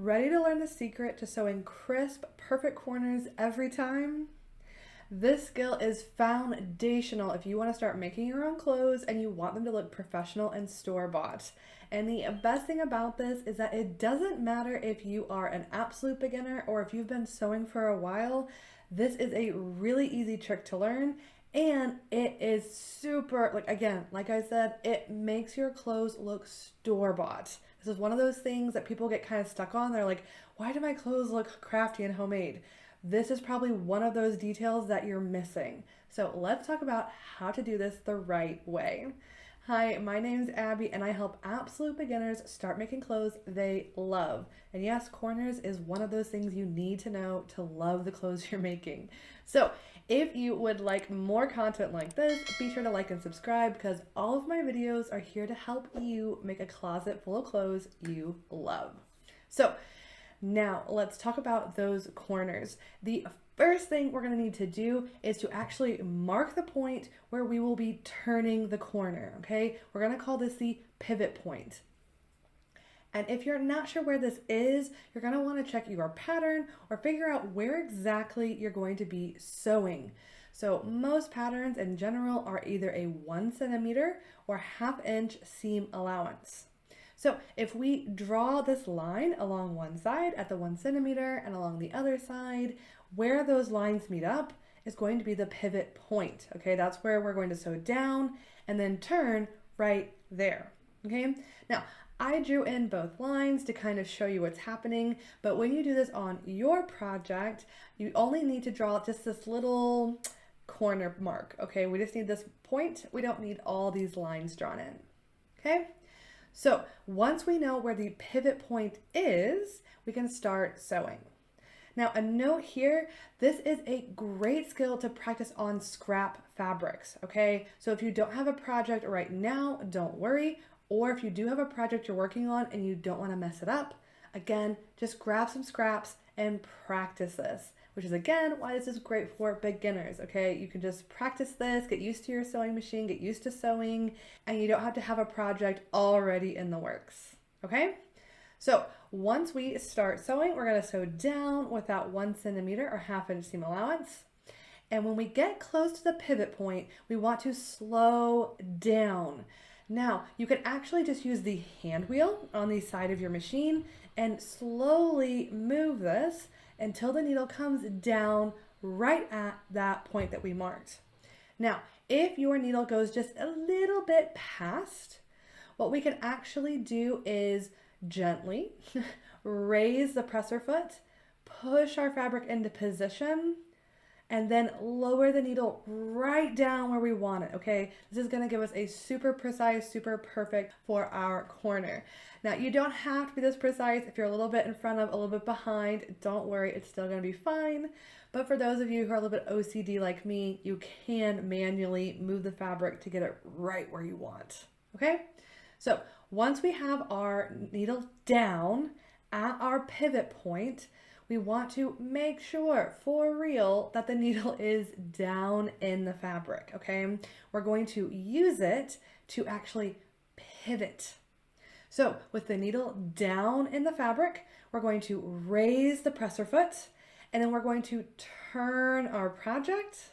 Ready to learn the secret to sewing crisp, perfect corners every time? This skill is foundational if you want to start making your own clothes and you want them to look professional and store-bought. And the best thing about this is that it doesn't matter if you are an absolute beginner or if you've been sewing for a while. This is a really easy trick to learn, and it is super, like I said, it makes your clothes look store-bought. This is one of those things that people get kind of stuck on. They're like, why do my clothes look crafty and homemade? This is probably one of those details that you're missing. So let's talk about how to do this the right way. Hi, my name's Abby, and I help absolute beginners start making clothes they love. And yes, corners is one of those things you need to know to love the clothes you're making. So if you would like more content like this, be sure to like and subscribe because all of my videos are here to help you make a closet full of clothes you love. So now let's talk about those corners. The first thing we're going to need to do is to actually mark the point where we will be turning the corner, okay? We're going to call this the pivot point. And if you're not sure where this is, you're going to want to check your pattern or figure out where exactly you're going to be sewing. So most patterns in general are either a 1 centimeter or 1/2 inch seam allowance. So if we draw this line along one side at the 1 centimeter and along the other side, where those lines meet up is going to be the pivot point. Okay, that's where we're going to sew down and then turn right there. Okay, now I drew in both lines to kind of show you what's happening, but when you do this on your project, you only need to draw just this little corner mark. Okay, we just need this point. We don't need all these lines drawn in. Okay. So once we know where the pivot point is, we can start sewing. Now a note here, this is a great skill to practice on scrap fabrics, okay? So if you don't have a project right now, don't worry. Or if you do have a project you're working on and you don't want to mess it up, again, just grab some scraps and practice this, which is again why this is great for beginners, okay? You can just practice this, get used to your sewing machine, get used to sewing, and you don't have to have a project already in the works, okay? So once we start sewing, we're gonna sew down with that 1 centimeter or 1/2 inch seam allowance. And when we get close to the pivot point, we want to slow down. Now, you can actually just use the hand wheel on the side of your machine and slowly move this until the needle comes down right at that point that we marked. Now, if your needle goes just a little bit past, what we can actually do is gently raise the presser foot, push our fabric into position, and then lower the needle right down where we want it, okay? This is gonna give us a super precise, super perfect for our corner. Now, you don't have to be this precise. If you're a little bit in front of, a little bit behind, don't worry, it's still gonna be fine. But for those of you who are a little bit OCD like me, you can manually move the fabric to get it right where you want, okay? So once we have our needle down at our pivot point, we want to make sure for real that the needle is down in the fabric, okay? We're going to use it to actually pivot. So with the needle down in the fabric, we're going to raise the presser foot, and then we're going to turn our project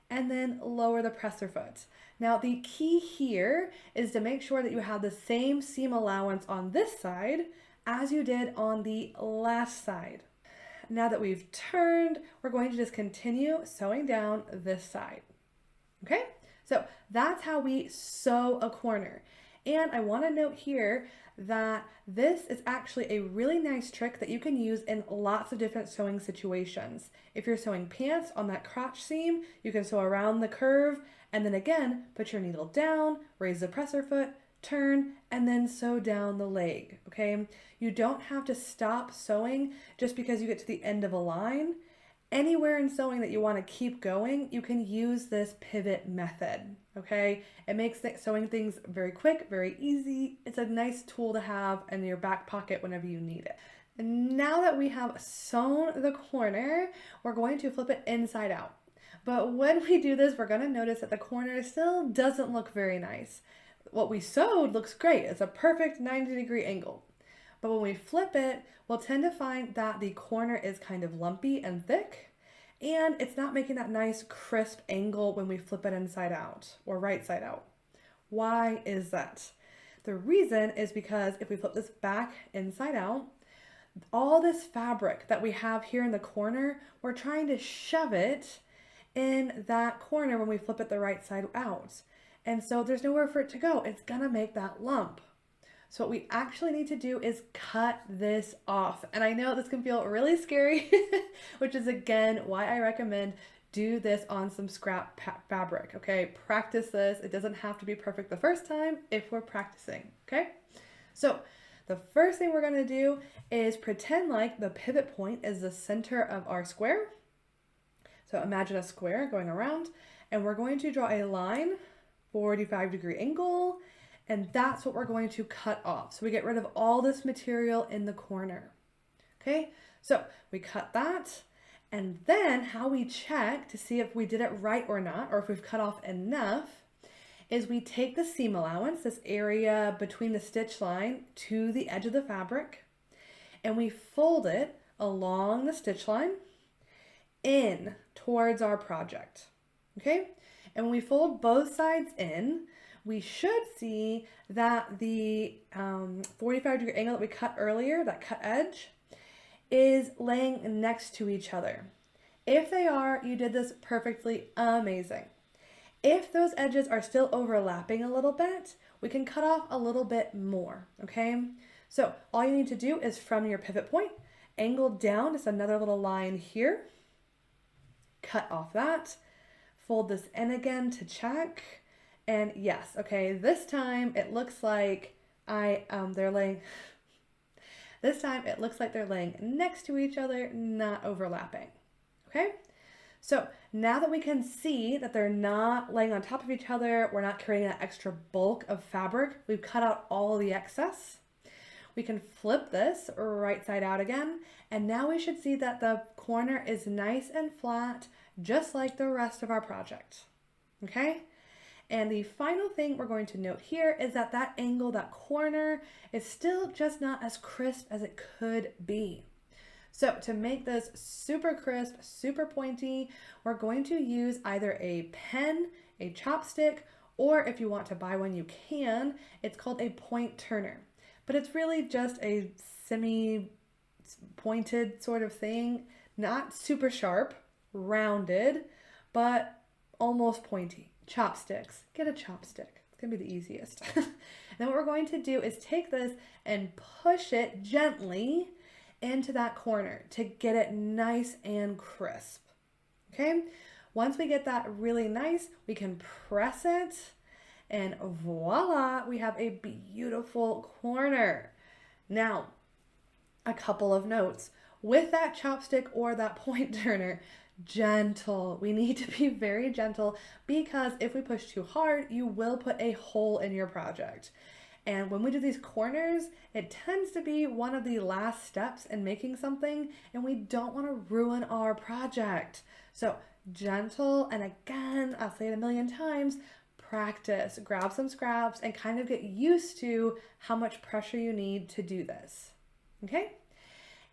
and then lower the presser foot. Now the key here is to make sure that you have the same seam allowance on this side as you did on the last side. Now that we've turned, we're going to just continue sewing down this side. Okay, so that's how we sew a corner. And I want to note here that this is actually a really nice trick that you can use in lots of different sewing situations. If you're sewing pants on that crotch seam, you can sew around the curve and then again, put your needle down, raise the presser foot, turn, and then sew down the leg, okay? You don't have to stop sewing just because you get to the end of a line. Anywhere in sewing that you want to keep going, you can use this pivot method, okay? It makes sewing things very quick, very easy. It's a nice tool to have in your back pocket whenever you need it. And now that we have sewn the corner, we're going to flip it inside out. But when we do this, we're going to notice that the corner still doesn't look very nice. What we sewed looks great. It's a perfect 90-degree angle. But when we flip it, we'll tend to find that the corner is kind of lumpy and thick, and it's not making that nice crisp angle when we flip it inside out or right side out. Why is that? The reason is because if we flip this back inside out, all this fabric that we have here in the corner, we're trying to shove it in that corner when we flip it the right side out. And so there's nowhere for it to go. It's gonna make that lump. So what we actually need to do is cut this off. And I know this can feel really scary, which is again why I recommend do this on some scrap fabric, okay? Practice this. It doesn't have to be perfect the first time if we're practicing, okay? So the first thing we're gonna do is pretend like the pivot point is the center of our square. So imagine a square going around, and we're going to draw a line, 45-degree angle, and that's what we're going to cut off. So we get rid of all this material in the corner. Okay, so we cut that, and then how we check to see if we did it right or not, or if we've cut off enough, is we take the seam allowance, this area between the stitch line to the edge of the fabric, and we fold it along the stitch line in towards our project. Okay, and when we fold both sides in, we should see that the 45-degree angle that we cut earlier, that cut edge, is laying next to each other. If they are, you did this perfectly amazing. If those edges are still overlapping a little bit, we can cut off a little bit more, okay? So all you need to do is from your pivot point, angle down, just another little line here, cut off that, fold this in again to check, and yes, okay, this time it looks like they're laying next to each other, not overlapping, okay? So now that we can see that they're not laying on top of each other, we're not creating that extra bulk of fabric, we've cut out all the excess, we can flip this right side out again, and now we should see that the corner is nice and flat, just like the rest of our project, okay? And the final thing we're going to note here is that that angle, that corner, is still just not as crisp as it could be. So to make this super crisp, super pointy, we're going to use either a pen, a chopstick, or if you want to buy one, you can. It's called a point turner, but it's really just a semi-pointed sort of thing, not super sharp, rounded, but almost pointy. Chopsticks. Get a chopstick. It's gonna be the easiest. And then what we're going to do is take this and push it gently into that corner to get it nice and crisp. Okay? Once we get that really nice, we can press it, and voila, we have a beautiful corner. Now, a couple of notes. With that chopstick or that point turner, gentle. We need to be very gentle, because if we push too hard, you will put a hole in your project. And when we do these corners, it tends to be one of the last steps in making something, and we don't want to ruin our project. So gentle, and again, I'll say it a million times, practice, grab some scraps, and kind of get used to how much pressure you need to do this. Okay?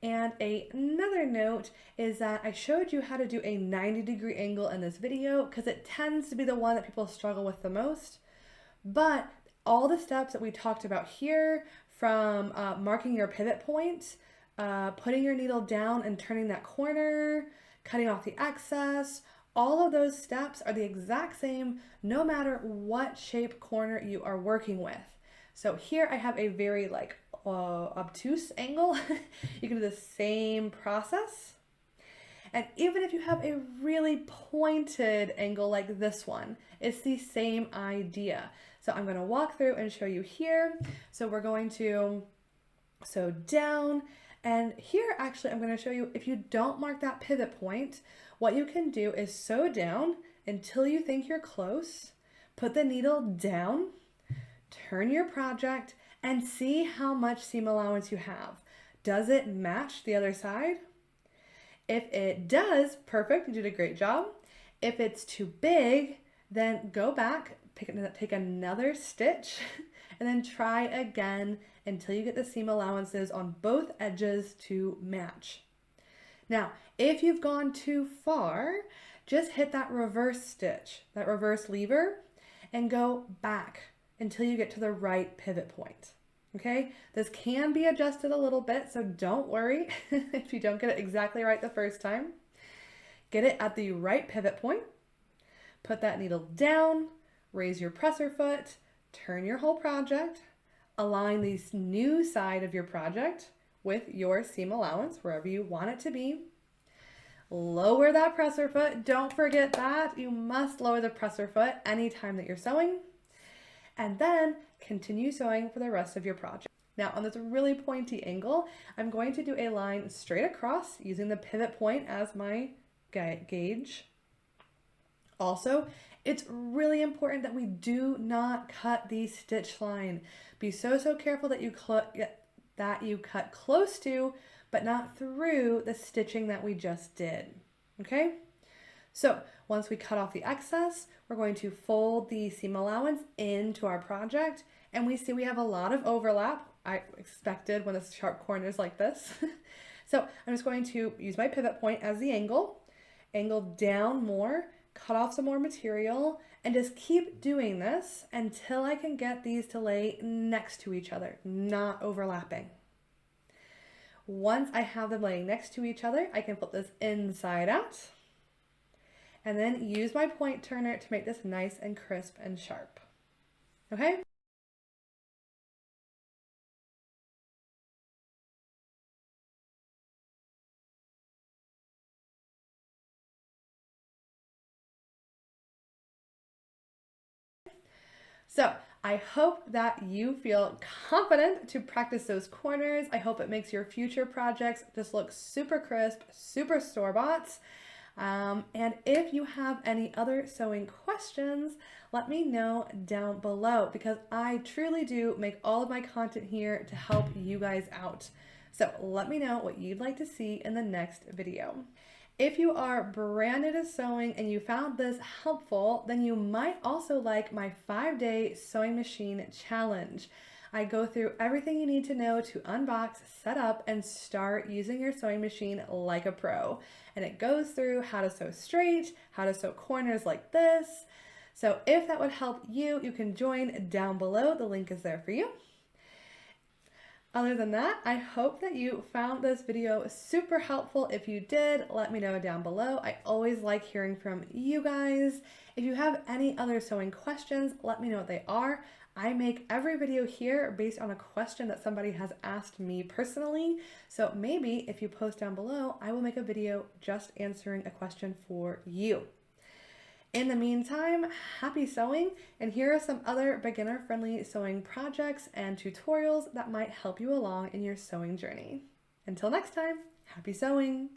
And another note is that I showed you how to do a 90-degree angle in this video because it tends to be the one that people struggle with the most. But all the steps that we talked about here, from marking your pivot point, putting your needle down and turning that corner, cutting off the excess, all of those steps are the exact same no matter what shape corner you are working with. So here I have a very obtuse angle. You can do the same process. And even if you have a really pointed angle like this one, it's the same idea. So I'm going to walk through and show you here. So we're going to sew down, and here actually I'm going to show you, if you don't mark that pivot point, what you can do is sew down until you think you're close, put the needle down, turn your project, and see how much seam allowance you have. Does it match the other side? If it does, perfect, you did a great job. If it's too big, then go back, take another stitch, and then try again until you get the seam allowances on both edges to match. Now, if you've gone too far, just hit that reverse stitch, that reverse lever, and go back until you get to the right pivot point. Okay, this can be adjusted a little bit, so don't worry if you don't get it exactly right the first time. Get it at the right pivot point, put that needle down, raise your presser foot, turn your whole project, align the new side of your project with your seam allowance wherever you want it to be. Lower that presser foot. Don't forget that. You must lower the presser foot anytime that you're sewing. And then continue sewing for the rest of your project. Now on this really pointy angle, I'm going to do a line straight across using the pivot point as my gauge. Also, it's really important that we do not cut the stitch line. Be so careful that you cut close to, but not through the stitching that we just did. Okay? So once we cut off the excess, we're going to fold the seam allowance into our project, and we see we have a lot of overlap. I expected when it's sharp corners like this. So I'm just going to use my pivot point as the angle down more, cut off some more material, and just keep doing this until I can get these to lay next to each other, not overlapping. Once I have them laying next to each other, I can flip this inside out and then use my point turner to make this nice and crisp and sharp. Okay? So I hope that you feel confident to practice those corners. I hope it makes your future projects just look super crisp, super store-bought. And if you have any other sewing questions, let me know down below, because I truly do make all of my content here to help you guys out. So let me know what you'd like to see in the next video. If you are brand new to sewing and you found this helpful, then you might also like my 5-day sewing machine challenge. I go through everything you need to know to unbox, set up, and start using your sewing machine like a pro. And it goes through how to sew straight, how to sew corners like this. So if that would help you, you can join down below. The link is there for you. Other than that, I hope that you found this video super helpful. If you did, let me know down below. I always like hearing from you guys. If you have any other sewing questions, let me know what they are. I make every video here based on a question that somebody has asked me personally. So maybe if you post down below, I will make a video just answering a question for you. In the meantime, happy sewing, and here are some other beginner-friendly sewing projects and tutorials that might help you along in your sewing journey. Until next time, happy sewing!